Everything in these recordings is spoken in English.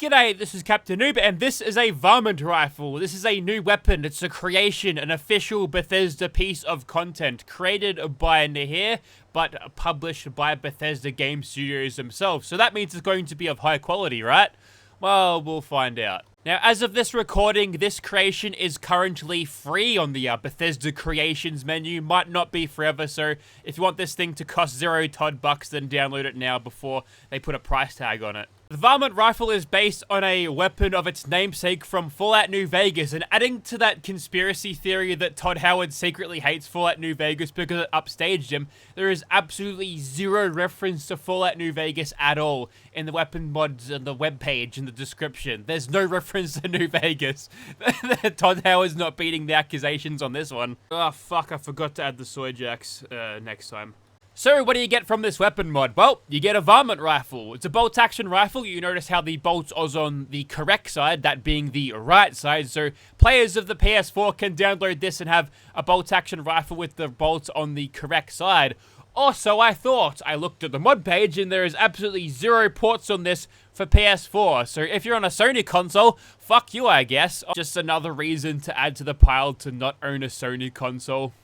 G'day, this is Captainoob, and this is a Varmint Rifle. This is a new weapon. It's a creation, an official Bethesda piece of content created by Nahir, but published by Bethesda Game Studios themselves. So that means it's going to be of high quality, right? Well, we'll find out. Now, as of this recording, this creation is currently free on the Bethesda Creations menu. Might not be forever, so if you want this thing to cost $0 Todd bucks, then download it now before they put a price tag on it. The Varmint Rifle is based on a weapon of its namesake from Fallout New Vegas, and adding to that conspiracy theory that Todd Howard secretly hates Fallout New Vegas because it upstaged him, there is absolutely zero reference to Fallout New Vegas at all in the weapon mods and the webpage and the description. There's no reference to New Vegas. Todd Howard's not beating the accusations on this one. Oh fuck, I forgot to add the soy jacks next time. So, what do you get from this weapon mod? Well, you get a Varmint Rifle. It's a bolt-action rifle. You notice how the bolts are on the correct side, that being the right side. So, players of the PS4 can download this and have a bolt-action rifle with the bolts on the correct side. Also, I thought. I looked at the mod page and there is absolutely zero ports on this for PS4. So, if you're on a Sony console, fuck you, I guess. Just another reason to add to the pile to not own a Sony console.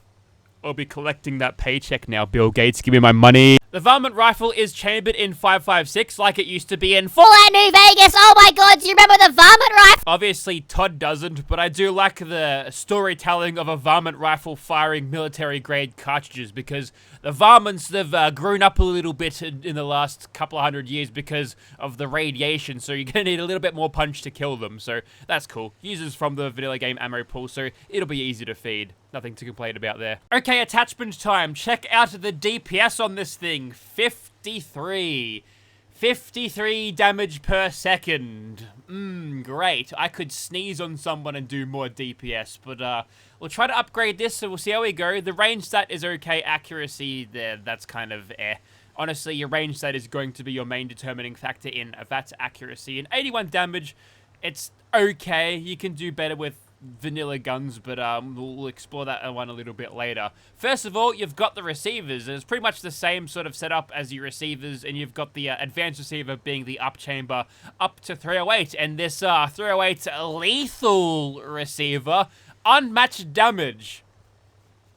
I'll be collecting that paycheck now, Bill Gates. Give me my money. The Varmint Rifle is chambered in 5.56 like it used to be in Fallout New Vegas. Oh my god, do you remember the Varmint Rifle? Obviously, Todd doesn't, but I do like the storytelling of a Varmint Rifle firing military-grade cartridges because the Varmints, they've grown up a little bit in the last couple of hundred years because of the radiation, so you're going to need a little bit more punch to kill them, so that's cool. Uses from the vanilla game ammo pool, so it'll be easy to feed. Nothing to complain about there. Okay, attachment time. Check out the DPS on this thing. 53. 53 damage per second. Great. I could sneeze on someone and do more DPS, but we'll try to upgrade this, so we'll see how we go. The range stat is okay. Accuracy, there, that's kind of Honestly, your range stat is going to be your main determining factor in that accuracy. And 81 damage, it's okay. You can do better with vanilla guns, but we'll explore that one a little bit later. First of all, you've got the receivers. It's pretty much the same sort of setup as your receivers, and you've got the advanced receiver being the up chamber up to 308, and this 308 lethal receiver, unmatched damage.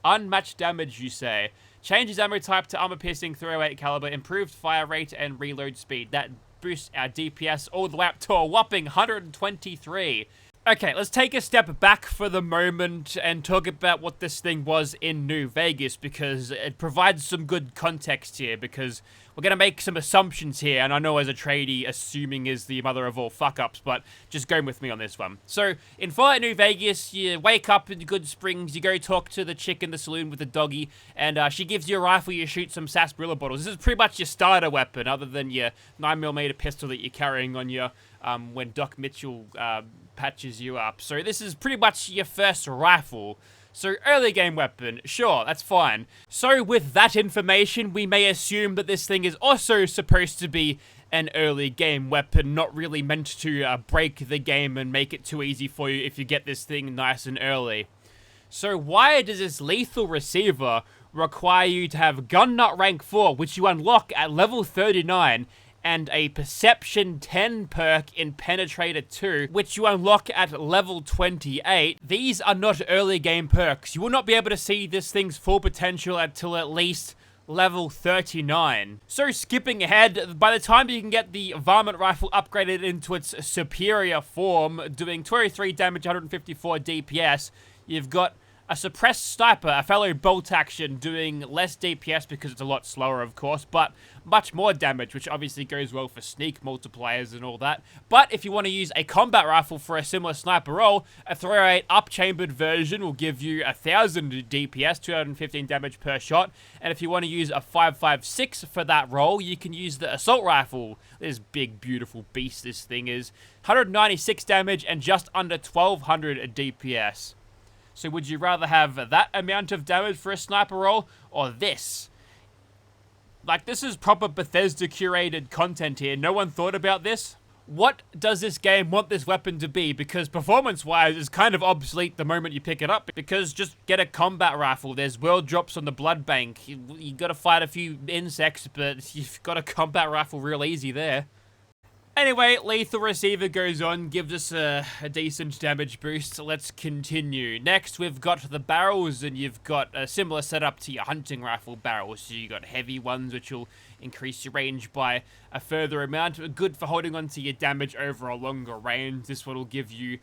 Unmatched damage, you say. Changes ammo type to armor-piercing 308 caliber, improved fire rate and reload speed. That boosts our DPS all the way up to a whopping 123. Okay, let's take a step back for the moment and talk about what this thing was in New Vegas, because it provides some good context here, because we're going to make some assumptions here, and I know as a tradie, assuming is the mother of all fuck-ups, but just go with me on this one. So, in Fallout New Vegas, you wake up in Good Springs, you go talk to the chick in the saloon with the doggy, and she gives you a rifle, you shoot some sarsaparilla bottles. This is pretty much your starter weapon, other than your 9mm pistol that you're carrying on you when Doc Mitchell patches you up. So this is pretty much your first rifle. So early game weapon, sure, that's fine. So with that information, we may assume that this thing is also supposed to be an early game weapon, not really meant to break the game and make it too easy for you if you get this thing nice and early. So why does this lethal receiver require you to have Gun Nut rank 4, which you unlock at level 39, and a Perception 10 perk in Penetrator 2, which you unlock at level 28. These are not early game perks. You will not be able to see this thing's full potential until at least level 39. So skipping ahead, by the time you can get the Varmint Rifle upgraded into its superior form, doing 23 damage, 154 DPS, you've got a suppressed sniper, a fellow bolt action, doing less DPS because it's a lot slower, of course, but much more damage, which obviously goes well for sneak multipliers and all that. But if you want to use a combat rifle for a similar sniper role, a 308 up-chambered version will give you 1,000 DPS, 215 damage per shot. And if you want to use a 5.56 for that role, you can use the assault rifle. This big, beautiful beast this thing is. 196 damage and just under 1,200 DPS. So would you rather have that amount of damage for a sniper role, or this? Like, this is proper Bethesda curated content here. No one thought about this? What does this game want this weapon to be? Because performance-wise, it's kind of obsolete the moment you pick it up. Because just get a combat rifle. There's world drops on the blood bank. You gotta fight a few insects, but you've got a combat rifle real easy there. Anyway, Lethal Receiver goes on, gives us a decent damage boost. Let's continue. Next, we've got the barrels, and you've got a similar setup to your hunting rifle barrels. So you got heavy ones, which will increase your range by a further amount. Good for holding on to your damage over a longer range. This one will give you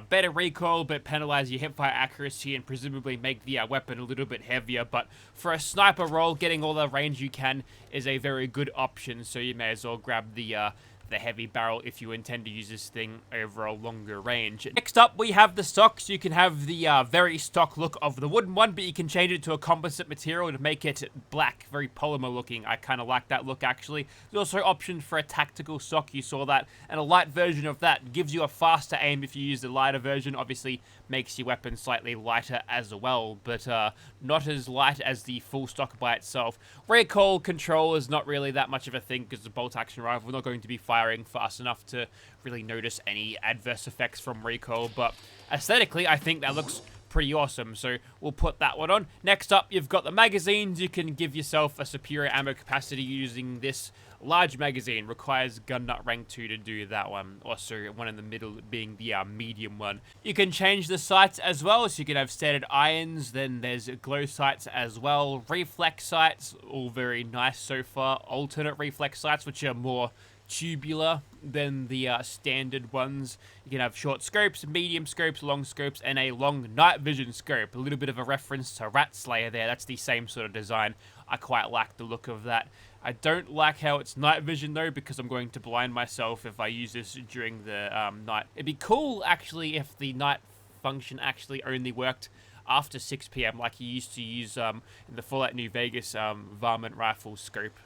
better recoil, but penalize your hipfire accuracy and presumably make the weapon a little bit heavier. But for a sniper role, getting all the range you can is a very good option. So you may as well grab the heavy barrel if you intend to use this thing over a longer range. Next up, we have the stocks. You can have the very stock look of the wooden one, but you can change it to a composite material to make it black, very polymer looking. I kind of like that look, actually. There's also options for a tactical stock, you saw that, and a light version of that gives you a faster aim if you use the lighter version. Obviously, makes your weapon slightly lighter as well, but not as light as the full stock by itself. Recoil control is not really that much of a thing because the bolt action rifle is not going to be firing fast enough to really notice any adverse effects from recoil, but aesthetically, I think that looks pretty awesome, so we'll put that one on. Next up, you've got the magazines. You can give yourself a superior ammo capacity using this large magazine. Requires gun nut rank 2 to do that one. Also, one in the middle being the medium one. You can change the sights as well, so you can have standard irons, then there's glow sights as well. Reflex sights, all very nice so far. Alternate reflex sights, which are more tubular than the standard ones. You can have short scopes, medium scopes, long scopes, and a long night vision scope. A little bit of a reference to Rat Slayer there. That's the same sort of design. I quite like the look of that. I don't like how it's night vision though, because I'm going to blind myself if I use this during the night. It'd be cool actually if the night function actually only worked after 6 PM like you used to use in the Fallout New Vegas Varmint Rifle scope.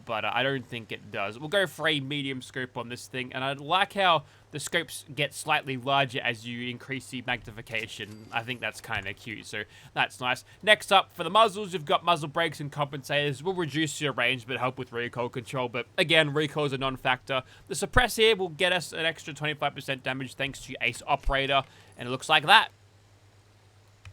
But I don't think it does. We'll go for a medium scope on this thing, and I like how the scopes get slightly larger as you increase the magnification. I think that's kind of cute, so that's nice. Next up, for the muzzles, you've got muzzle brakes and compensators. Will reduce your range, but help with recoil control, but again, recoil is a non-factor. The suppress here will get us an extra 25% damage thanks to Ace Operator, and it looks like that.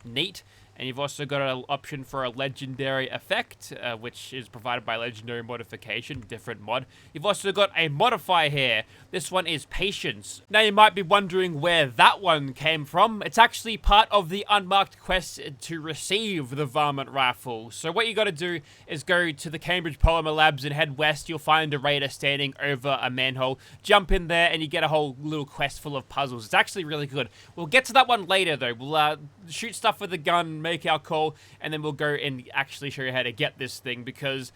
Neat. And you've also got an option for a legendary effect, which is provided by legendary modification, different mod. You've also got a modifier here. This one is patience. Now you might be wondering where that one came from. It's actually part of the unmarked quest to receive the Varmint Rifle. So what you got to do is go to the Cambridge Polymer Labs and head west. You'll find a raider standing over a manhole. Jump in there and you get a whole little quest full of puzzles. It's actually really good. We'll get to that one later though. We'll shoot stuff with the gun, make our call, and then we'll go and actually show you how to get this thing, because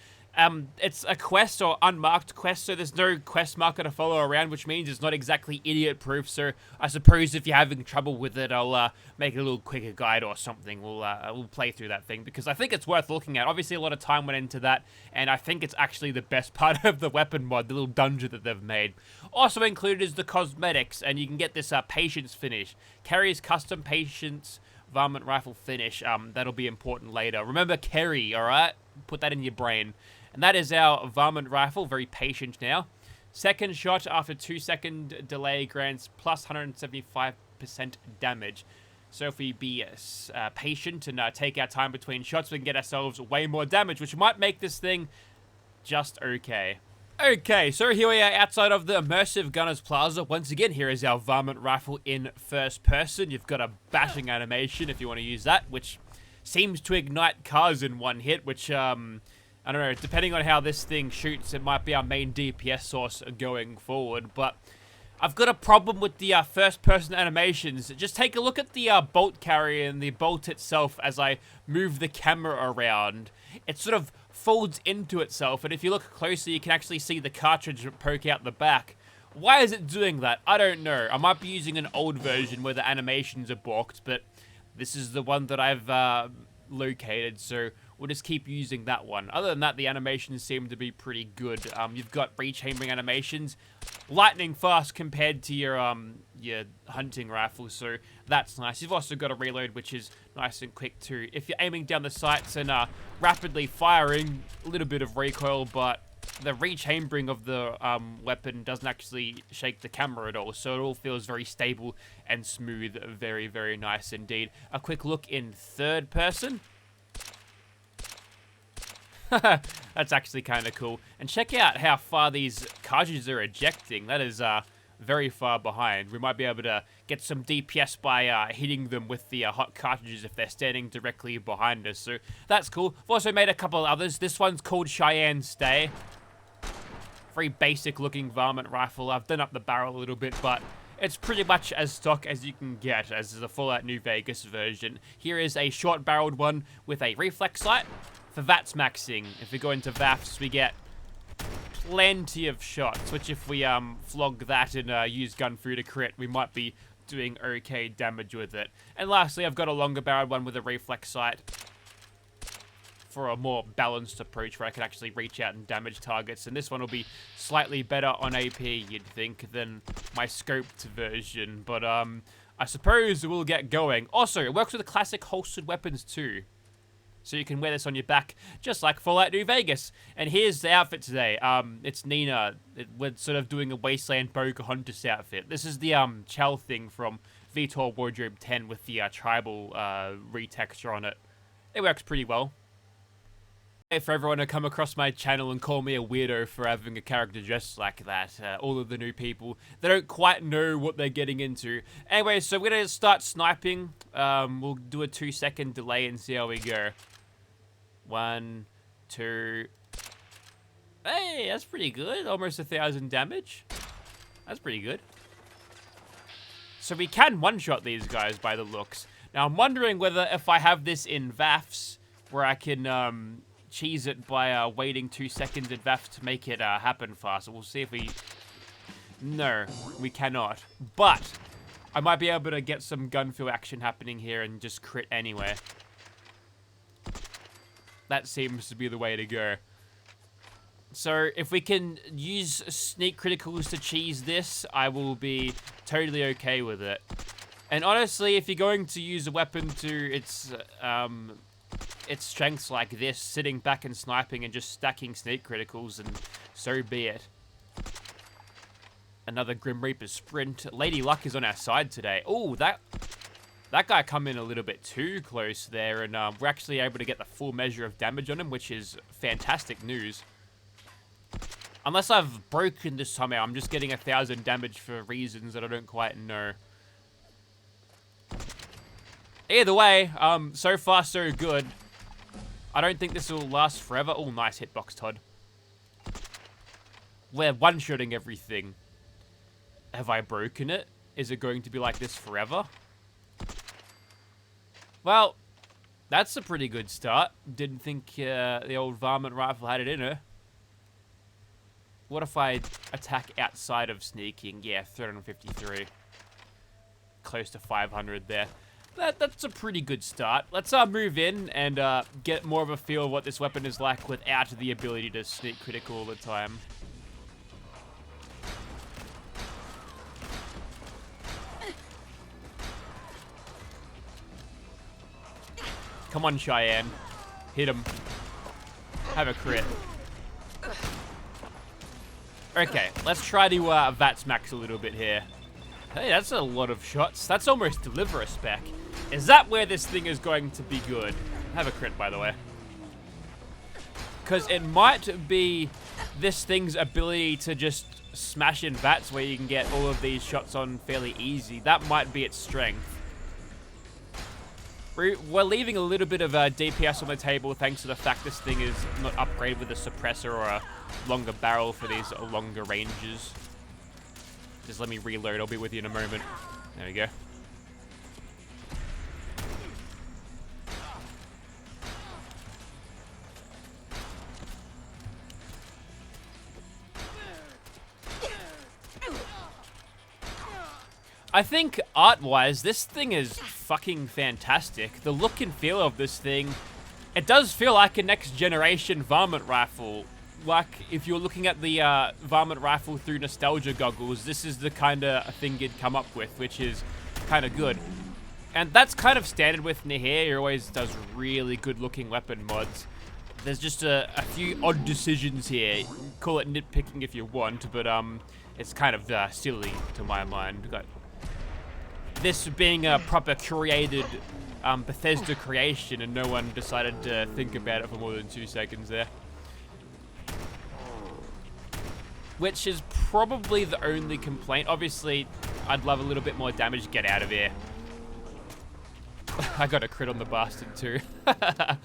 it's a quest or unmarked quest, so there's no quest marker to follow around, which means it's not exactly idiot proof. So I suppose if you're having trouble with it, I'll make a little quicker guide or something. We'll play through that thing, because I think it's worth looking at. Obviously a lot of time went into that, and I think it's actually the best part of the weapon mod, the little dungeon that they've made. Also included is the cosmetics, and you can get this patience finish. Carries custom patience Varmint Rifle finish. That'll be important later. Remember Kerry, alright? Put that in your brain. And that is our Varmint Rifle, very patient now. Second shot after 2-second delay grants plus 175% damage. So if we be patient and take our time between shots, we can get ourselves way more damage, which might make this thing just okay. Okay, so here we are outside of the Immersive Gunners Plaza. Once again, here is our Varmint Rifle in first person. You've got a bashing animation if you want to use that, which seems to ignite cars in one hit, which, I don't know, depending on how this thing shoots, it might be our main DPS source going forward, but I've got a problem with the first-person animations. Just take a look at the bolt carrier and the bolt itself as I move the camera around. It sort of folds into itself, and if you look closely, you can actually see the cartridge poke out the back. Why is it doing that? I don't know. I might be using an old version where the animations are balked, but this is the one that I've located, so we'll just keep using that one. Other than that, the animations seem to be pretty good. You've got rechambering animations, lightning fast compared to your hunting rifle, so that's nice. You've also got a reload, which is nice and quick too. If you're aiming down the sights and rapidly firing, a little bit of recoil, but the rechambering of the weapon doesn't actually shake the camera at all, so it all feels very stable and smooth. Very, very nice indeed. A quick look in third person. That's actually kind of cool. And check out how far these cartridges are ejecting. That is very far behind. We might be able to get some DPS by hitting them with the hot cartridges if they're standing directly behind us. So that's cool. I've also made a couple others. This one's called Cheyenne Stay. Very basic looking varmint rifle. I've done up the barrel a little bit, but it's pretty much as stock as you can get as the Fallout New Vegas version. Here is a short barreled one with a reflex sight for VATS maxing. If we go into VAFs, we get plenty of shots, which if we flog that and use gun through to crit, we might be doing okay damage with it. And lastly, I've got a longer barreled one with a reflex sight for a more balanced approach where I can actually reach out and damage targets. And this one will be slightly better on AP, you'd think, than my scoped version. But I suppose we'll get going. Also, it works with the classic holstered weapons too. So you can wear this on your back, just like Fallout New Vegas. And here's the outfit today. It's Nina. We're sort of doing a Wasteland Pocahontas outfit. This is the Chell thing from VTOL Wardrobe 10 with the tribal retexture on it. It works pretty well. For everyone to come across my channel and call me a weirdo for having a character dressed like that. All of the new people, they don't quite know what they're getting into. Anyway, so we're going to start sniping. We'll do a 2-second delay and see how we go. 1, 2. Hey, that's pretty good. Almost 1,000 damage. That's pretty good. So we can one-shot these guys by the looks. Now, I'm wondering whether if I have this in VAFs, where I can cheese it by waiting 2 seconds in VAFs to make it happen faster. We'll see if we... No, we cannot. But I might be able to get some gun feel action happening here and just crit anyway. That seems to be the way to go. So if we can use sneak criticals to cheese this, I will be totally okay with it. And honestly, if you're going to use a weapon to its strengths like this, sitting back and sniping and just stacking sneak criticals, and so be it. Another Grim Reaper sprint. Lady Luck is on our side today. Oh, that guy come in a little bit too close there, and we're actually able to get the full measure of damage on him, which is fantastic news. Unless I've broken this somehow, I'm just getting 1,000 damage for reasons that I don't quite know. Either way, so far so good. I don't think this will last forever. Oh, nice hitbox, Todd. We're one-shotting everything. Have I broken it? Is it going to be like this forever? Well, that's a pretty good start. Didn't think the old Varmint Rifle had it in her. What if I attack outside of sneaking? Yeah, 353. Close to 500 there. That's a pretty good start. Let's move in and get more of a feel of what this weapon is like without the ability to sneak critical all the time. Come on, Cheyenne. Hit him. Have a crit. Okay, let's try to VATS max a little bit here. Hey, that's a lot of shots. That's almost deliver a spec. Is that where this thing is going to be good? Have a crit, by the way. Because it might be this thing's ability to just smash in VATS where you can get all of these shots on fairly easy. That might be its strength. We're leaving a little bit of DPS on the table thanks to the fact this thing is not upgraded with a suppressor or a longer barrel for these longer ranges. Just let me reload. I'll be with you in a moment. There we go. I think art-wise, this thing is fucking fantastic. The look and feel of this thing, it does feel like a next-generation Varmint Rifle. Like, if you're looking at the Varmint Rifle through nostalgia goggles, this is the kind of thing you'd come up with, which is kind of good. And that's kind of standard with Nihir. He always does really good-looking weapon mods. There's just a few odd decisions here. Call it nitpicking if you want, but it's kind of silly to my mind. Got this being a proper curated Bethesda creation, and no one decided to think about it for more than 2 seconds there. Which is probably the only complaint. Obviously, I'd love a little bit more damage. Get out of here. I got a crit on the bastard too. I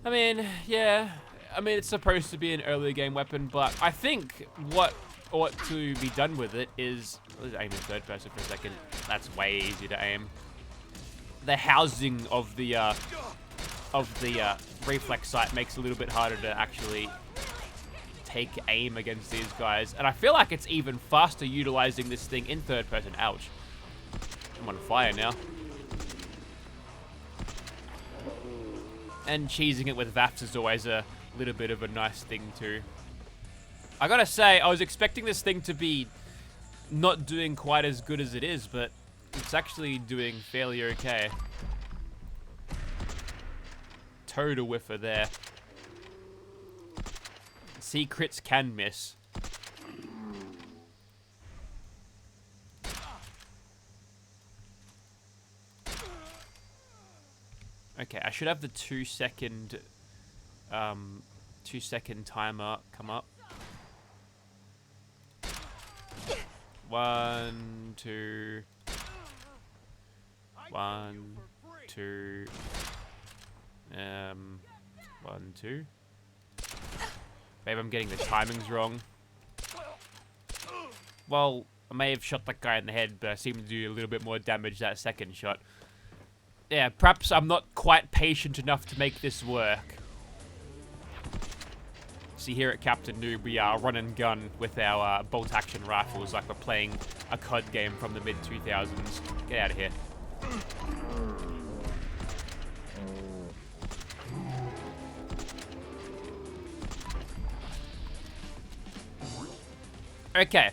mean, yeah. I mean, it's supposed to be an early game weapon, but I think what ought to be done with it is... Let's aim in third person for a second. That's way easier to aim. The housing of the reflex sight makes it a little bit harder to actually take aim against these guys. And I feel like it's even faster utilizing this thing in third person. Ouch. I'm on fire now. And cheesing it with VAPs is always a little bit of a nice thing too. I gotta say, I was expecting this thing to be not doing quite as good as it is, but it's actually doing fairly okay. Total whiffer there. Secrets can miss. Okay, I should have the 2 second timer come up. 1, 2. 1, 2. 1, 2. Maybe I'm getting the timings wrong. Well, I may have shot that guy in the head, but I seem to do a little bit more damage that second shot. Yeah, perhaps I'm not quite patient enough to make this work. See, here at Captainoob, we run and gun with our bolt-action rifles like we're playing a COD game from the mid-2000s. Get out of here. Okay,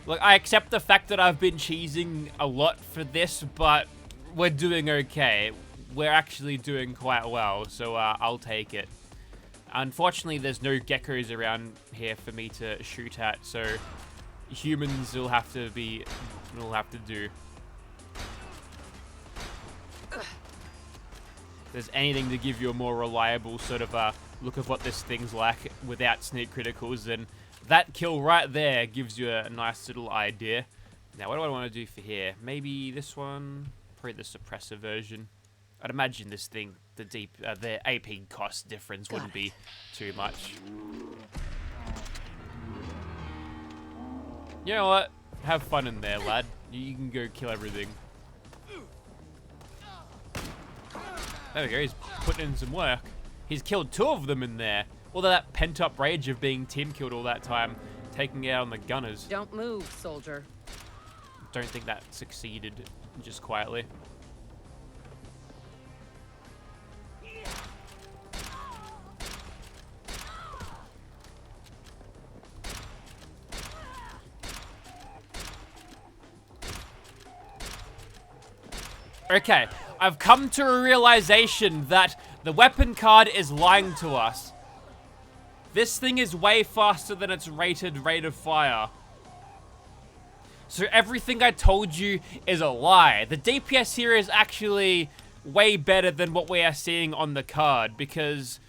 look, I accept the fact that I've been cheesing a lot for this, but we're doing okay. We're actually doing quite well, so I'll take it. Unfortunately, there's no geckos around here for me to shoot at, so humans will have to do. If there's anything to give you a more reliable sort of look of what this thing's like without sneak criticals, then that kill right there gives you a nice little idea. Now, what do I want to do for here? Maybe this one, probably the suppressor version. I'd imagine this thing, the AP cost difference wouldn't be too much. You know what? Have fun in there, lad. You can go kill everything. There we go, he's putting in some work. He's killed 2 of them in there. All that pent-up rage of being team killed all that time, taking it out on the gunners. Don't move, soldier. Don't think that succeeded just quietly. Okay, I've come to a realization that the weapon card is lying to us. This thing is way faster than its rated rate of fire. So everything I told you is a lie. The DPS here is actually way better than what we are seeing on the card because,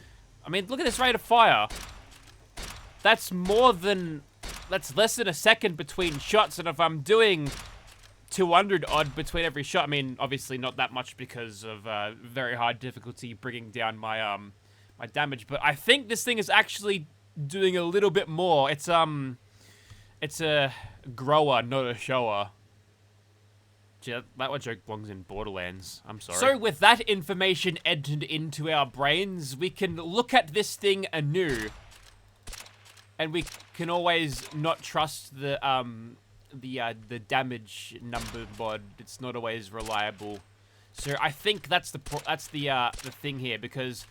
I mean, look at this rate of fire. That's less than a second between shots, and if I'm doing 200 odd between every shot, I mean, obviously not that much because of very high difficulty bringing down my my damage, but I think this thing is actually doing a little bit more. It's a grower, not a shower. Gee, that joke belongs in Borderlands. I'm sorry. So with that information entered into our brains, we can look at this thing anew, and we can always not trust the damage number mod. It's not always reliable. So I think that's the thing here, because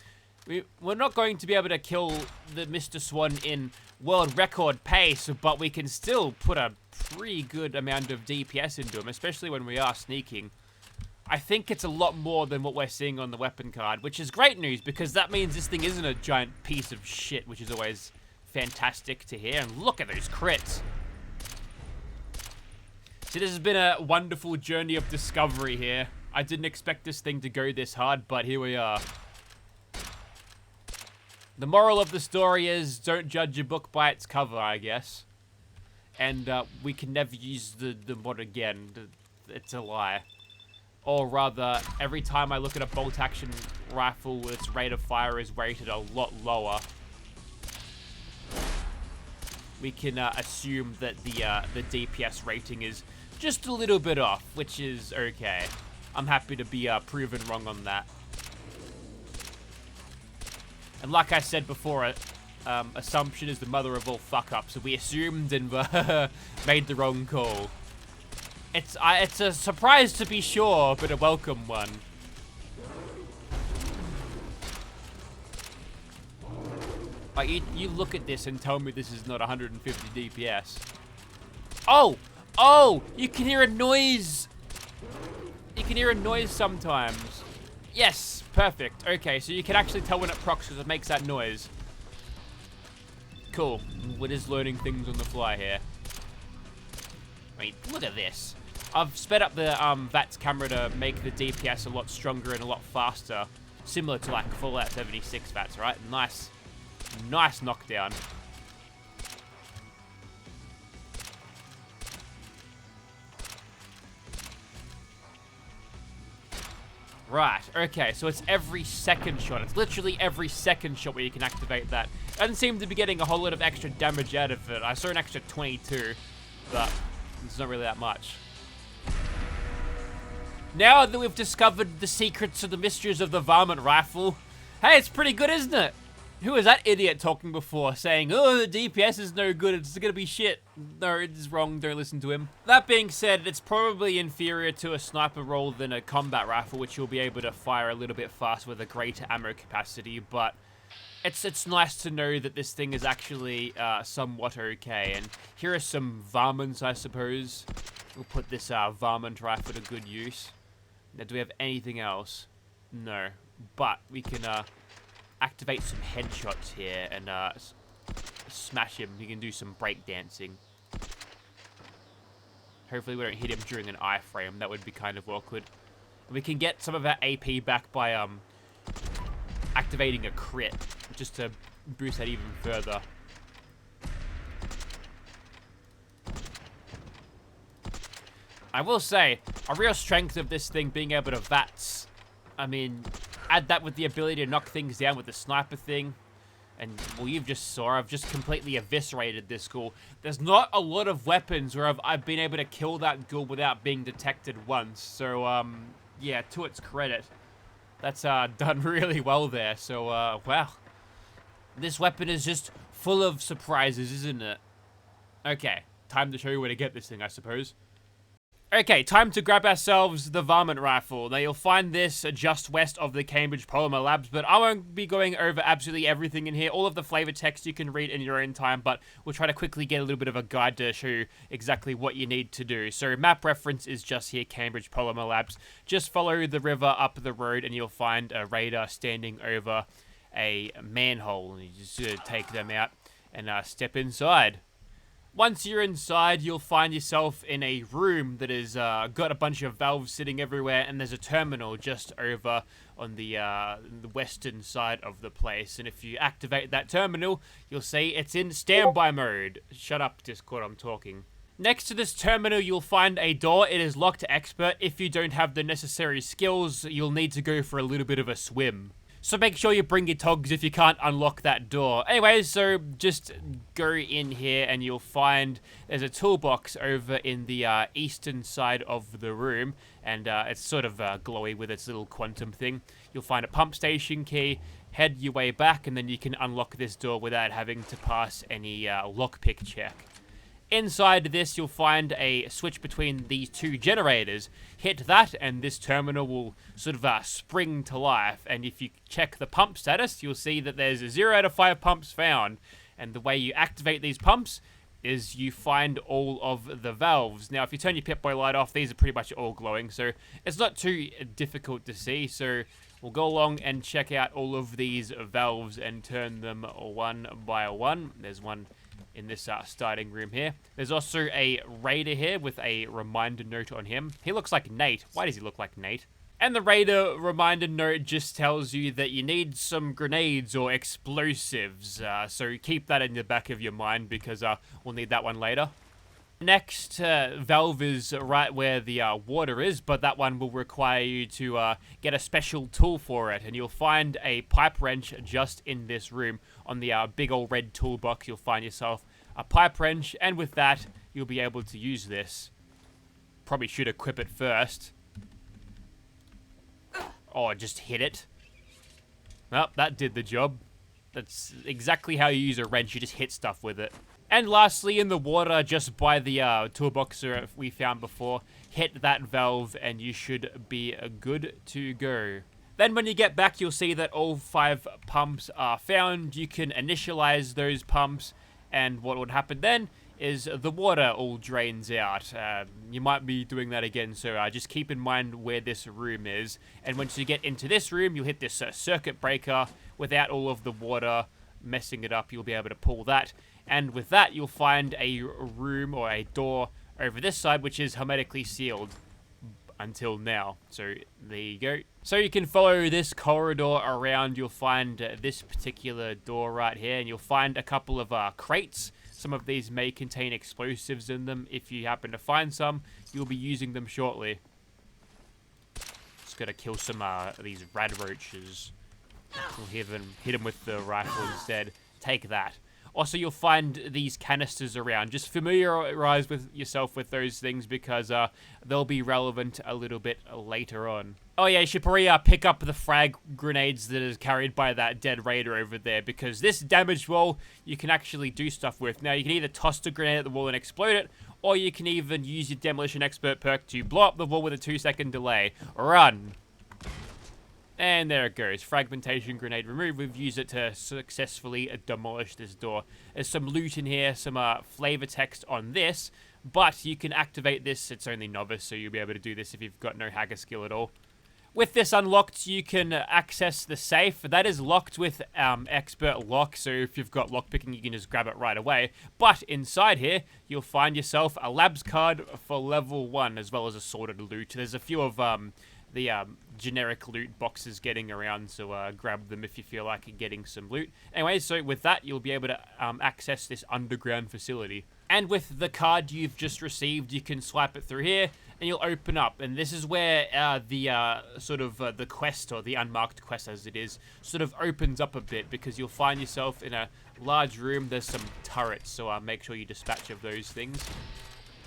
we're not going to be able to kill the Mr. Swan in world record pace, but we can still put a pretty good amount of DPS into him, especially when we are sneaking. I think it's a lot more than what we're seeing on the weapon card, which is great news, because that means this thing isn't a giant piece of shit, which is always fantastic to hear. And look at those crits. See, this has been a wonderful journey of discovery here. I didn't expect this thing to go this hard, but here we are. The moral of the story is, don't judge a book by its cover, I guess. And we can never use the mod again. It's a lie. Or rather, every time I look at a bolt-action rifle, its rate of fire is rated a lot lower. We can assume that the DPS rating is just a little bit off, which is okay. I'm happy to be proven wrong on that. And like I said before, assumption is the mother of all fuck-ups. So we assumed and made the wrong call. It's a surprise to be sure, but a welcome one. Like, you look at this and tell me this is not 150 DPS. Oh! Oh! You can hear a noise! You can hear a noise sometimes. Yes! Perfect. Okay, so you can actually tell when it procs because it makes that noise. Cool. We're just learning things on the fly here. I mean, look at this. I've sped up the VATS camera to make the DPS a lot stronger and a lot faster. Similar to like Fallout 76 VATS, right? Nice. Nice knockdown. Right, okay, so it's every second shot. It's literally every second shot where you can activate that. Doesn't seem to be getting a whole lot of extra damage out of it. I saw an extra 22, but it's not really that much. Now that we've discovered the secrets of the mysteries of the Varmint Rifle, hey, it's pretty good, isn't it? Who was that idiot talking before, saying, oh, the DPS is no good, it's gonna be shit. No, it's wrong, don't listen to him. That being said, it's probably inferior to a sniper role than a combat rifle, which you'll be able to fire a little bit faster with a greater ammo capacity, but it's nice to know that this thing is actually somewhat okay. And here are some varmints, I suppose. We'll put this Varmint Rifle to good use. Now, do we have anything else? No, but we can activate some headshots here and smash him. We can do some breakdancing. Hopefully we don't hit him during an iframe. That would be kind of awkward. And we can get some of our AP back by activating a crit, just to boost that even further. I will say, a real strength of this thing being able to VATS. I mean, add that with the ability to knock things down with the sniper thing. And, well, you've just saw, I've just completely eviscerated this ghoul. There's not a lot of weapons where I've been able to kill that ghoul without being detected once. So, yeah, to its credit, that's done really well there. So, wow. This weapon is just full of surprises, isn't it? Okay, time to show you where to get this thing, I suppose. Okay, time to grab ourselves the Varmint Rifle. Now, you'll find this just west of the Cambridge Polymer Labs, but I won't be going over absolutely everything in here. All of the flavor text you can read in your own time, but we'll try to quickly get a little bit of a guide to show you exactly what you need to do. So, map reference is just here, Cambridge Polymer Labs. Just follow the river up the road, and you'll find a raider standing over a manhole. And you just take them out and step inside. Once you're inside, you'll find yourself in a room that has got a bunch of valves sitting everywhere, and there's a terminal just over on the western side of the place. And if you activate that terminal, you'll see it's in standby mode. Shut up, Discord, I'm talking. Next to this terminal, you'll find a door. It is locked to expert. If you don't have the necessary skills, you'll need to go for a little bit of a swim. So make sure you bring your togs if you can't unlock that door. Anyways, so just go in here and you'll find there's a toolbox over in the eastern side of the room. And it's sort of glowy with its little quantum thing. You'll find a pump station key, head your way back, and then you can unlock this door without having to pass any lockpick check. Inside this, you'll find a switch between these two generators. Hit that, and this terminal will sort of spring to life. And if you check the pump status, you'll see that there's a 0 out of 5 pumps found. And the way you activate these pumps is you find all of the valves. Now, if you turn your Pip-Boy light off, these are pretty much all glowing. So it's not too difficult to see. So we'll go along and check out all of these valves and turn them one by one. There's one in this starting room here. There's also a raider here with a reminder note on him. He looks like Nate. Why does he look like Nate? And the raider reminder note just tells you that you need some grenades or explosives, so keep that in the back of your mind because we'll need that one later. Next valve is right where the water is, but that one will require you to get a special tool for it, and you'll find a pipe wrench just in this room. On the big old red toolbox, you'll find yourself a pipe wrench, and with that, you'll be able to use this. Probably should equip it first. Oh, just hit it. Well, that did the job. That's exactly how you use a wrench. You just hit stuff with it. And lastly, in the water, just by the toolbox we found before, hit that valve and you should be good to go. Then when you get back, you'll see that all 5 pumps are found. You can initialize those pumps, and what would happen then is the water all drains out. You might be doing that again, so just keep in mind where this room is. And once you get into this room, you'll hit this circuit breaker. Without all of the water messing it up, you'll be able to pull that. And with that, you'll find a room or a door over this side, which is hermetically sealed until now. So there you go. So you can follow this corridor around. You'll find this particular door right here, and you'll find a couple of crates. Some of these may contain explosives in them. If you happen to find some, you'll be using them shortly. Just gotta kill some of these rad roaches. We'll hit them with the rifle instead. Take that. Also, you'll find these canisters around. Just familiarize yourself with those things because they'll be relevant a little bit later on. Oh yeah, you should probably pick up the frag grenades that is carried by that dead raider over there, because this damaged wall you can actually do stuff with. Now, you can either toss the grenade at the wall and explode it, or you can even use your Demolition Expert perk to blow up the wall with a 2-second delay. Run! And there it goes. Fragmentation grenade removed. We've used it to successfully demolish this door. There's some loot in here, some flavor text on this, but you can activate this. It's only novice, so you'll be able to do this if you've got no hacker skill at all. With this unlocked, you can access the safe. That is locked with expert lock, so if you've got lockpicking, you can just grab it right away. But inside here, you'll find yourself a labs card for level 1, as well as assorted loot. There's a few of the generic loot boxes getting around, so grab them if you feel like getting some loot. Anyway, so with that, you'll be able to access this underground facility. And with the card you've just received, you can swipe it through here, and you'll open up. And this is where the quest, or the unmarked quest as it is, sort of opens up a bit, because you'll find yourself in a large room. There's some turrets, so make sure you dispatch of those things.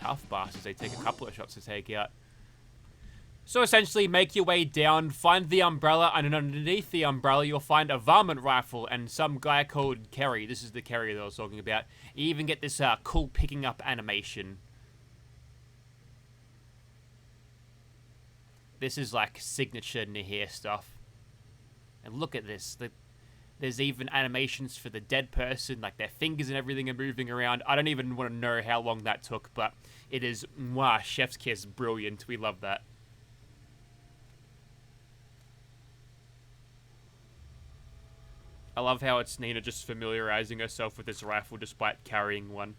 Tough bastards, they take a couple of shots to take out. So essentially, make your way down, find the umbrella, and underneath the umbrella, you'll find a Varmint Rifle and some guy called Kerry. This is the Kerry that I was talking about. You even get this cool picking up animation. This is like signature Nihir stuff. And look at this. There's even animations for the dead person, like their fingers and everything are moving around. I don't even want to know how long that took, but it is, mwah, chef's kiss, brilliant. We love that. I love how it's Nina just familiarizing herself with this rifle despite carrying one.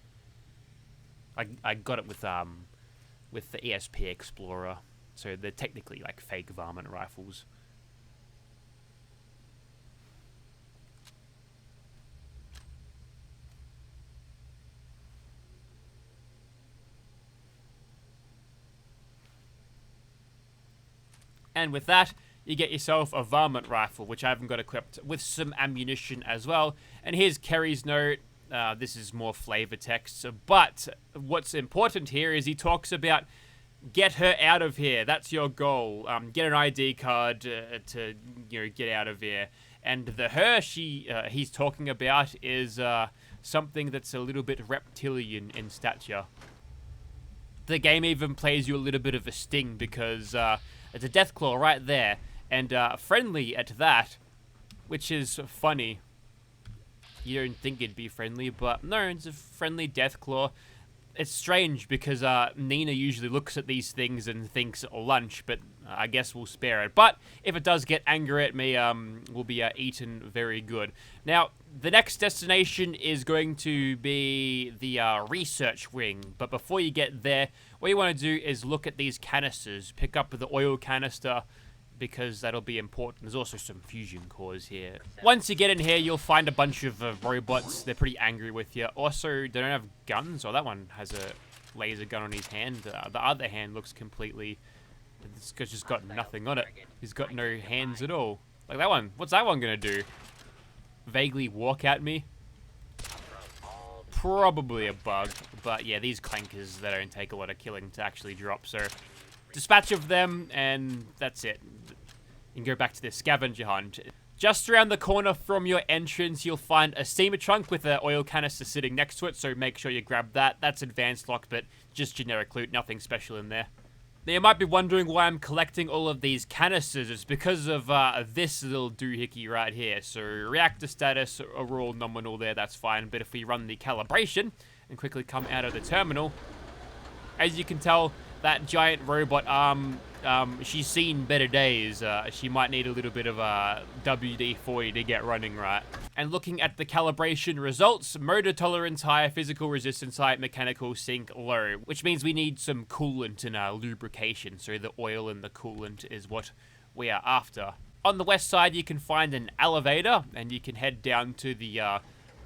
I got it with the ESP Explorer, so they're technically like fake Varmint rifles. And with that, you get yourself a Varmint Rifle, which I haven't got equipped, with some ammunition as well. And here's Kerry's note. This is more flavor text. But what's important here is he talks about get her out of here. That's your goal. Get an ID card to get out of here. And the her he's talking about is something that's a little bit reptilian in stature. The game even plays you a little bit of a sting because it's a Deathclaw right there. And friendly at that, which is funny. You don't think it'd be friendly, but no, it's a friendly Deathclaw. It's strange because Nina usually looks at these things and thinks lunch, but I guess we'll spare it. But if it does get angry at me, we'll be eaten very good. Now, the next destination is going to be the research wing. But before you get there, what you want to do is look at these canisters. Pick up the oil canister because that'll be important. There's also some fusion cores here. Once you get in here, you'll find a bunch of robots. They're pretty angry with you. Also, they don't have guns. Oh, that one has a laser gun on his hand. The other hand looks completely... It's just got nothing on it. He's got no hands at all. Like that one. What's that one gonna do? Vaguely walk at me? Probably a bug. But yeah, these clankers, they don't take a lot of killing to actually drop. So dispatch of them, and that's it. You can go back to the scavenger hunt. Just around the corner from your entrance, you'll find a steamer trunk with an oil canister sitting next to it, so make sure you grab that. That's advanced lock, but just generic loot, nothing special in there. Now, you might be wondering why I'm collecting all of these canisters. It's because of this little doohickey right here. So reactor status are all nominal there, that's fine. But if we run the calibration and quickly come out of the terminal, as you can tell, that giant robot arm, she's seen better days. She might need a little bit of WD-40 to get running right. And looking at the calibration results, motor tolerance high, physical resistance high, mechanical sink low, which means we need some coolant and lubrication. So the oil and the coolant is what we are after. On the west side, you can find an elevator, and you can head down to the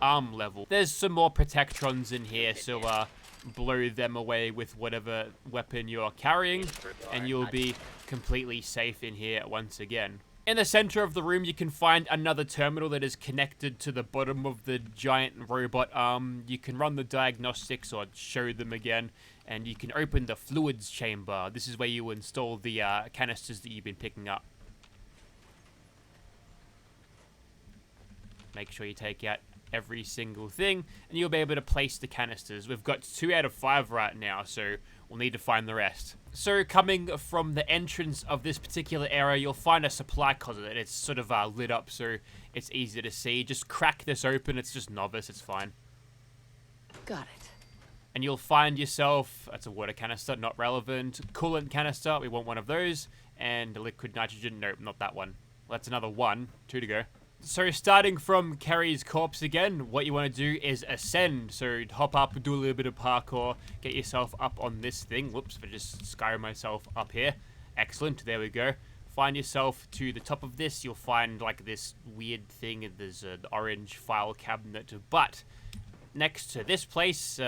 arm level. There's some more protectrons in here, so blow them away with whatever weapon you're carrying, and you'll be completely safe in here once again. In the center of the room, you can find another terminal that is connected to the bottom of the giant robot arm. You can run the diagnostics or show them again, and you can open the fluids chamber. This is where you install the canisters that you've been picking up. Make sure you take out every single thing, and you'll be able to place the canisters. We've got 2 out of 5 right now, so we'll need to find the rest. So coming from the entrance of this particular area, you'll find a supply closet. It's sort of lit up, so it's easy to see. Just crack this open. It's just novice. It's fine. Got it. And you'll find yourself, that's a water canister, not relevant. Coolant canister, we want one of those. And liquid nitrogen, nope, not that one. Well, that's another 1, 2 to go. So starting from Kerry's corpse again, what you want to do is ascend. So hop up, do a little bit of parkour, get yourself up on this thing. Whoops, I just skyed myself up here. Excellent, there we go. Find yourself to the top of this. You'll find like this weird thing. There's an orange file cabinet. But next to this place,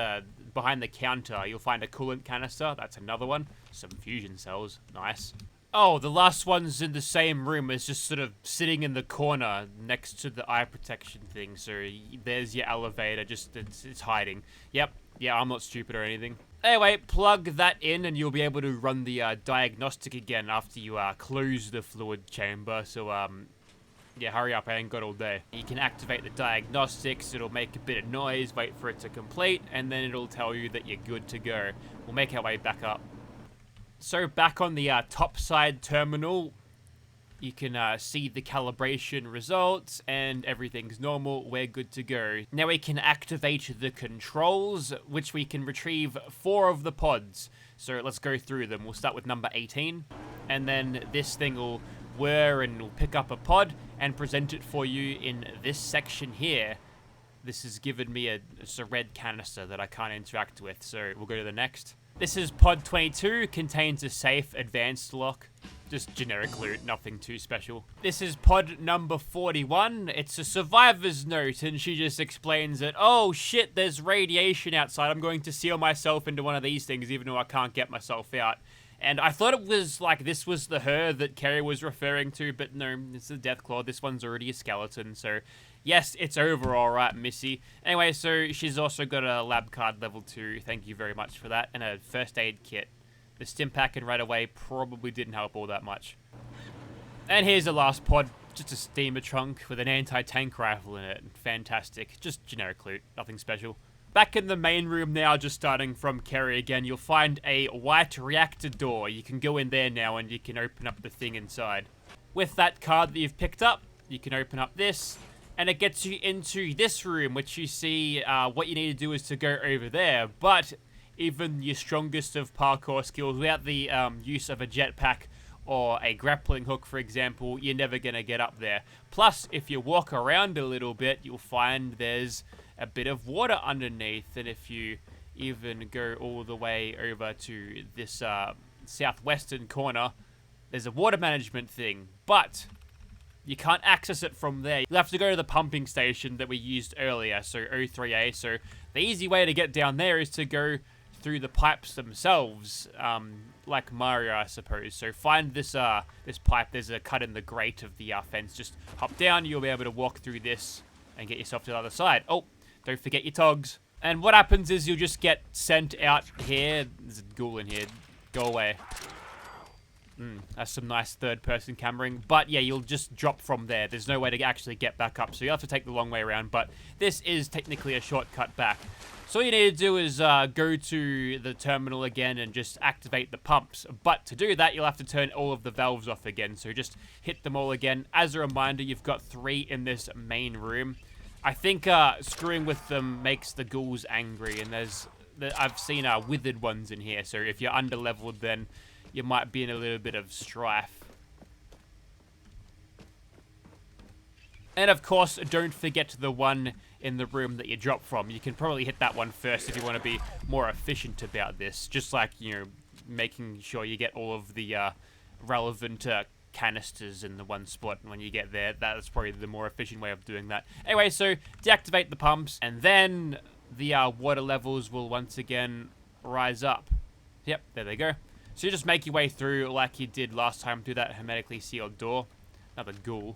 behind the counter, you'll find a coolant canister. That's another one. Some fusion cells, nice. Oh, the last one's in the same room. It's just sort of sitting in the corner next to the eye protection thing. So there's your elevator. Just it's hiding. Yep. Yeah, I'm not stupid or anything. Anyway, plug that in and you'll be able to run the diagnostic again after you close the fluid chamber. So, yeah, hurry up. I ain't got all day. You can activate the diagnostics. It'll make a bit of noise. Wait for it to complete. And then it'll tell you that you're good to go. We'll make our way back up. So back on the top side terminal, you can see the calibration results and everything's normal. We're good to go. Now we can activate the controls, which we can retrieve 4 of the pods. So let's go through them. We'll start with number 18, and then this thing will whir and will pick up a pod and present it for you in this section here. This has given me a red canister that I can't interact with, so we'll go to the next. This is pod 22, contains a safe advanced lock. Just generic loot, nothing too special. This is pod number 41. It's a survivor's note, and she just explains that, oh shit, there's radiation outside. I'm going to seal myself into one of these things, even though I can't get myself out. And I thought it was like this was the her that Kerry was referring to, but no, it's a Deathclaw. This one's already a skeleton, so yes, it's over all right, Missy. Anyway, so she's also got a lab card level 2. Thank you very much for that. And a first aid kit. The stim pack and right away probably didn't help all that much. And here's the last pod. Just a steamer trunk with an anti-tank rifle in it. Fantastic. Just generic loot. Nothing special. Back in the main room now, just starting from Kerry again, you'll find a white reactor door. You can go in there now and you can open up the thing inside. With that card that you've picked up, you can open up this. And it gets you into this room, which you see what you need to do is to go over there. But even your strongest of parkour skills, without the use of a jetpack or a grappling hook, for example, you're never going to get up there. Plus, if you walk around a little bit, you'll find there's a bit of water underneath. And if you even go all the way over to this southwestern corner, there's a water management thing, but you can't access it from there. You'll have to go to the pumping station that we used earlier, so O3A. So the easy way to get down there is to go through the pipes themselves, like Mario, I suppose. So find this this pipe. There's a cut in the grate of the fence. Just hop down. You'll be able to walk through this and get yourself to the other side. Oh, don't forget your togs. And what happens is you'll just get sent out here. There's a ghoul in here. Go away. That's some nice third-person cameraing. But yeah, you'll just drop from there. There's no way to actually get back up, so you have to take the long way around. But this is technically a shortcut back. So all you need to do is go to the terminal again and just activate the pumps. But to do that, you'll have to turn all of the valves off again. So just hit them all again. As a reminder, you've got 3 in this main room. I think screwing with them makes the ghouls angry. And I've seen withered ones in here. So if you're under-leveled, then you might be in a little bit of strife. And of course, don't forget the one in the room that you dropped from. You can probably hit that one first if you want to be more efficient about this. Just like, you know, making sure you get all of the relevant canisters in the one spot when you get there. That's probably the more efficient way of doing that. Anyway, so deactivate the pumps, and then the water levels will once again rise up. Yep, there they go. So you just make your way through like you did last time through that hermetically sealed door. Another ghoul.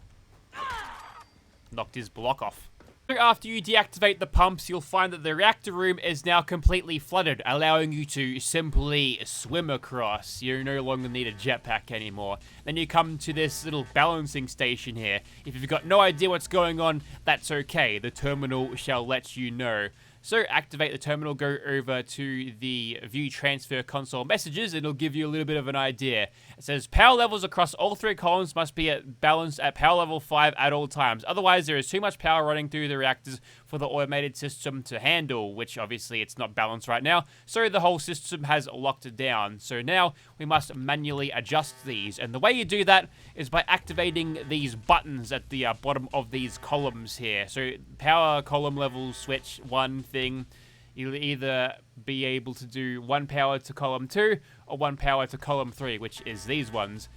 Knocked his block off. After you deactivate the pumps, you'll find that the reactor room is now completely flooded, allowing you to simply swim across. You no longer need a jetpack anymore. Then you come to this little balancing station here. If you've got no idea what's going on, that's okay. The terminal shall let you know. So activate the terminal, go over to the view transfer console messages, and it'll give you a little bit of an idea. It says power levels across all 3 columns must be balanced at power level 5 at all times. Otherwise, there is too much power running through the reactors for the automated system to handle, which obviously it's not balanced right now. So the whole system has locked it down. So now we must manually adjust these. And the way you do that is by activating these buttons at the bottom of these columns here. So power column level switch 1 thing, you'll either be able to do 1 power to column 2 or 1 power to column 3, which is these ones.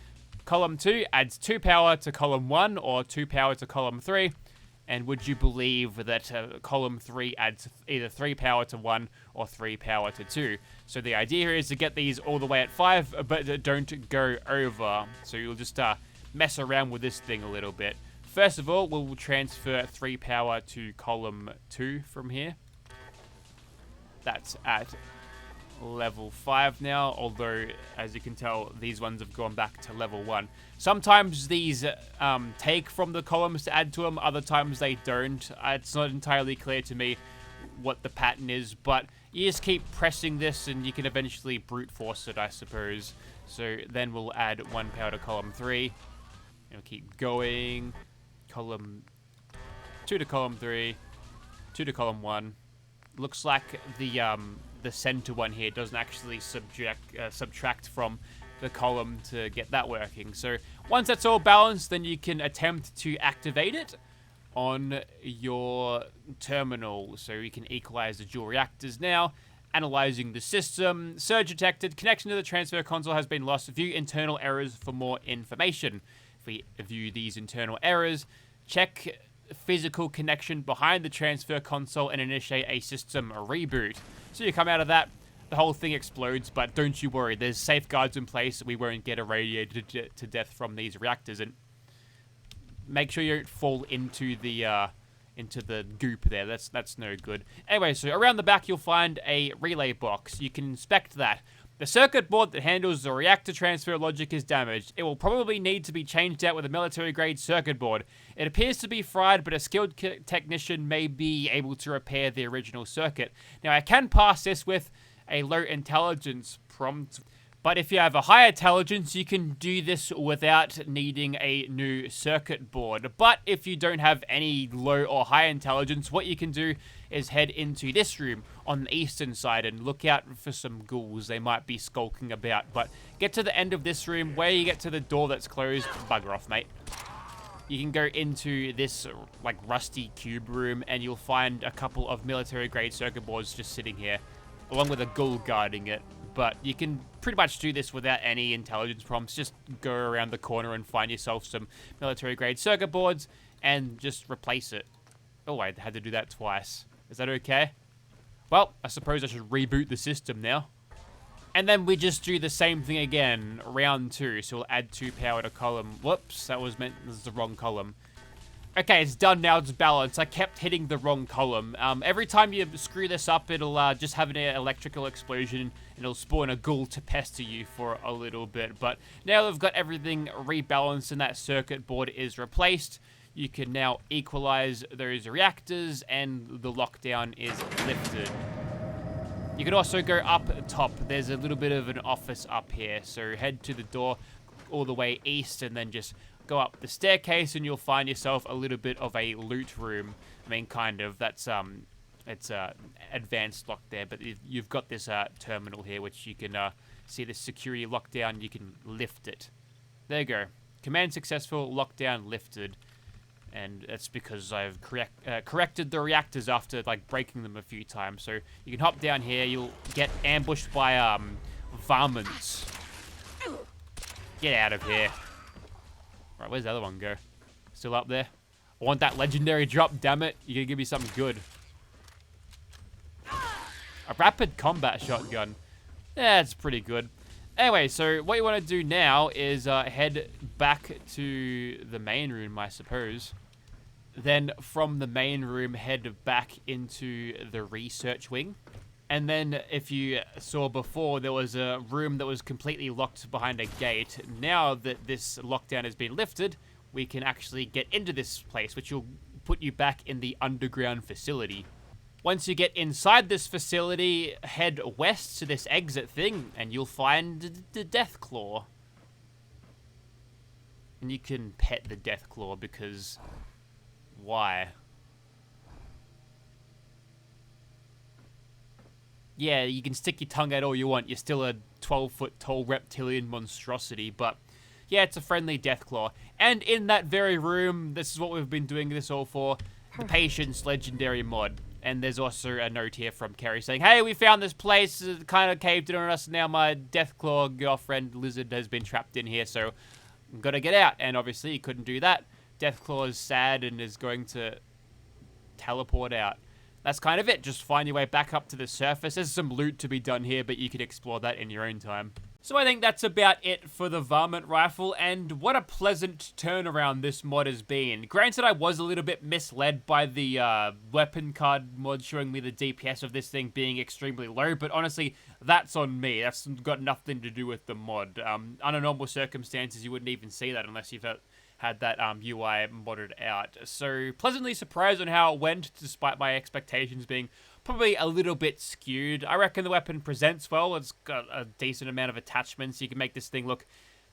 Column 2 adds 2 power to column 1 or 2 power to column 3. And would you believe that column 3 adds either 3 power to 1 or 3 power to 2? So the idea here is to get these all the way at 5, but don't go over. So you'll just mess around with this thing a little bit. First of all, we'll transfer 3 power to column 2 from here. That's at level 5 now, although as you can tell these ones have gone back to level 1. Sometimes these take from the columns to add to them, other times they don't. It's not entirely clear to me what the pattern is, but you just keep pressing this and you can eventually brute force it, I suppose. So then we'll add 1 power to column 3, and we'll keep going. Column 2 to column 3, 2 to column 1. Looks like the center one here doesn't actually subtract from the column to get that working. So once that's all balanced, then you can attempt to activate it on your terminal. So you can equalize the dual reactors now. Analyzing the system. Surge detected. Connection to the transfer console has been lost. View internal errors for more information. If we view these internal errors, check physical connection behind the transfer console and initiate a system reboot. So you come out of that, the whole thing explodes, but don't you worry, there's safeguards in place. We won't get irradiated to death from these reactors, and make sure you don't fall into the goop there. That's no good. Anyway, so around the back you'll find a relay box. You can inspect that. The circuit board that handles the reactor transfer logic is damaged. It will probably need to be changed out with a military-grade circuit board. It appears to be fried, but a skilled technician may be able to repair the original circuit. Now, I can pass this with a low intelligence prompt, but if you have a high intelligence, you can do this without needing a new circuit board. But if you don't have any low or high intelligence, what you can do is head into this room on the eastern side and look out for some ghouls. They might be skulking about, but get to the end of this room. Where you get to the door that's closed, bugger off, mate. You can go into this like rusty cube room and you'll find a couple of military grade circuit boards just sitting here, along with a ghoul guarding it. but you can pretty much do this without any intelligence prompts. Just go around the corner and find yourself some military-grade circuit boards and just replace it. Oh, I had to do that twice. Is that okay? Well, I suppose I should reboot the system now. And then we just do the same thing again, round 2. So we'll add 2 power to column. Whoops, this is the wrong column. Okay, it's done now, it's balanced. I kept hitting the wrong column. Every time you screw this up, it'll just have an electrical explosion, and it'll spawn a ghoul to pester you for a little bit. But now we've got everything rebalanced and that circuit board is replaced, you can now equalize those reactors and the lockdown is lifted. You can also go up top. There's a little bit of an office up here, so head to the door all the way east and then just go up the staircase and you'll find yourself a little bit of a loot room. I mean, kind of. That's it's advanced lock there, but you've got this terminal here, which you can see the security lockdown. You can lift it. There you go. Command successful. Lockdown lifted. And that's because I've corrected the reactors after like breaking them a few times. So you can hop down here. You'll get ambushed by varmints. Get out of here. Right, where's the other one go? Still up there? I want that legendary drop, damn it. You gotta give me something good. A rapid combat shotgun. Yeah, it's pretty good. Anyway, so what you want to do now is head back to the main room, I suppose. Then from the main room, head back into the research wing. And then, if you saw before, there was a room that was completely locked behind a gate. Now that this lockdown has been lifted, we can actually get into this place, which will put you back in the underground facility. Once you get inside this facility, head west to this exit thing, and you'll find the Deathclaw. And you can pet the Deathclaw because... why? Yeah, you can stick your tongue out all you want. You're still a 12-foot tall reptilian monstrosity, but yeah, it's a friendly Deathclaw. And in that very room, this is what we've been doing this all for, the Patience Legendary mod. And there's also a note here from Carrie saying, hey, we found this place, it kind of caved in on us, now my Deathclaw girlfriend lizard has been trapped in here, so I'm gonna get out. And obviously, he couldn't do that. Deathclaw is sad and is going to teleport out. That's kind of it. Just find your way back up to the surface. There's some loot to be done here, but you can explore that in your own time. So I think that's about it for the Varmint Rifle, and what a pleasant turnaround this mod has been. Granted, I was a little bit misled by the weapon card mod showing me the DPS of this thing being extremely low, but honestly, that's on me. That's got nothing to do with the mod. Under normal circumstances, you wouldn't even see that unless you've had that UI modded out. So pleasantly surprised on how it went, despite my expectations being probably a little bit skewed. I reckon the weapon presents well. It's got a decent amount of attachments. You can make this thing look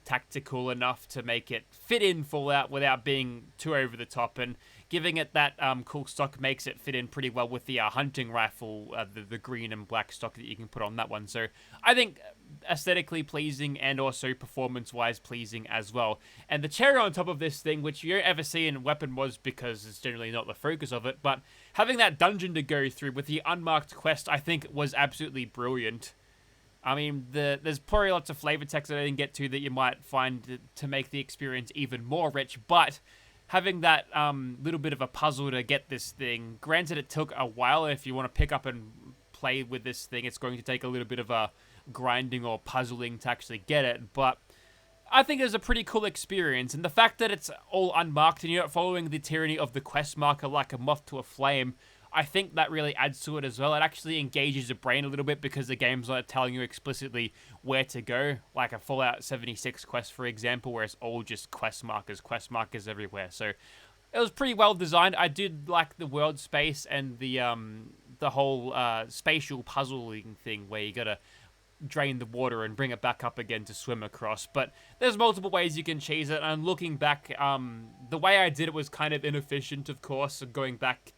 tactical enough to make it fit in Fallout without being too over the top, and giving it that cool stock makes it fit in pretty well with the hunting rifle, the green and black stock that you can put on that one. So I think aesthetically pleasing and also performance-wise pleasing as well. And the cherry on top of this thing, which you don't ever see in weapon mods because it's generally not the focus of it, but having that dungeon to go through with the unmarked quest, I think was absolutely brilliant. I mean, there's probably lots of flavor text that I didn't get to that you might find to make the experience even more rich, but having that little bit of a puzzle to get this thing, granted it took a while, if you want to pick up and play with this thing, it's going to take a little bit of a grinding or puzzling to actually get it, but I think it was a pretty cool experience, and the fact that it's all unmarked and you're not following the tyranny of the quest marker like a moth to a flame, I think that really adds to it as well. It actually engages the brain a little bit because the game's not telling you explicitly where to go, like a Fallout 76 quest, for example, where it's all just quest markers everywhere. So it was pretty well designed. I did like the world space and the whole spatial puzzling thing where you gotta drain the water and bring it back up again to swim across, but there's multiple ways you can cheese it, and looking back, the way I did it was kind of inefficient, of course, going back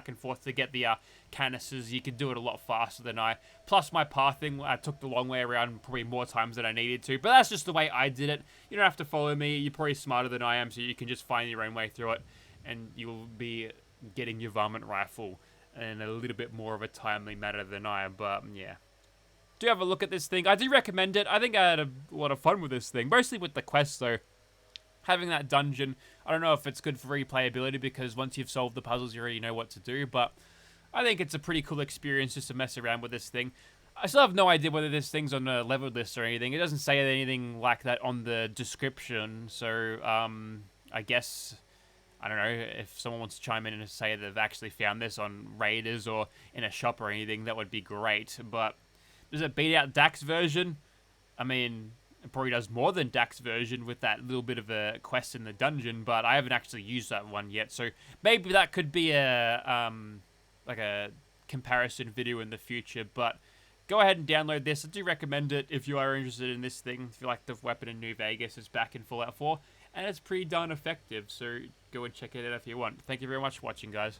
and forth to get the canisters. You could do it a lot faster than I, plus my pathing, I took the long way around probably more times than I needed to, but that's just the way I did it. You don't have to follow me, you're probably smarter than I am, so you can just find your own way through it, and you'll be getting your Varmint Rifle in a little bit more of a timely manner than I am, but yeah. do have a look at this thing. I do recommend it. I think I had a lot of fun with this thing, mostly with the quest though. Having that dungeon, I don't know if it's good for replayability because once you've solved the puzzles, you already know what to do, but I think it's a pretty cool experience just to mess around with this thing. I still have no idea whether this thing's on a level list or anything. It doesn't say anything like that on the description, so I guess, I don't know, if someone wants to chime in and say they've actually found this on Raiders or in a shop or anything, that would be great. But does it beat out Dak's version? I mean, it probably does more than Dak's version with that little bit of a quest in the dungeon, but I haven't actually used that one yet, so maybe that could be a like a comparison video in the future. But go ahead and download this. I do recommend it if you are interested in this thing. If you like the weapon in New Vegas, it's back in Fallout 4, and it's pretty darn effective, so go and check it out if you want. Thank you very much for watching, guys.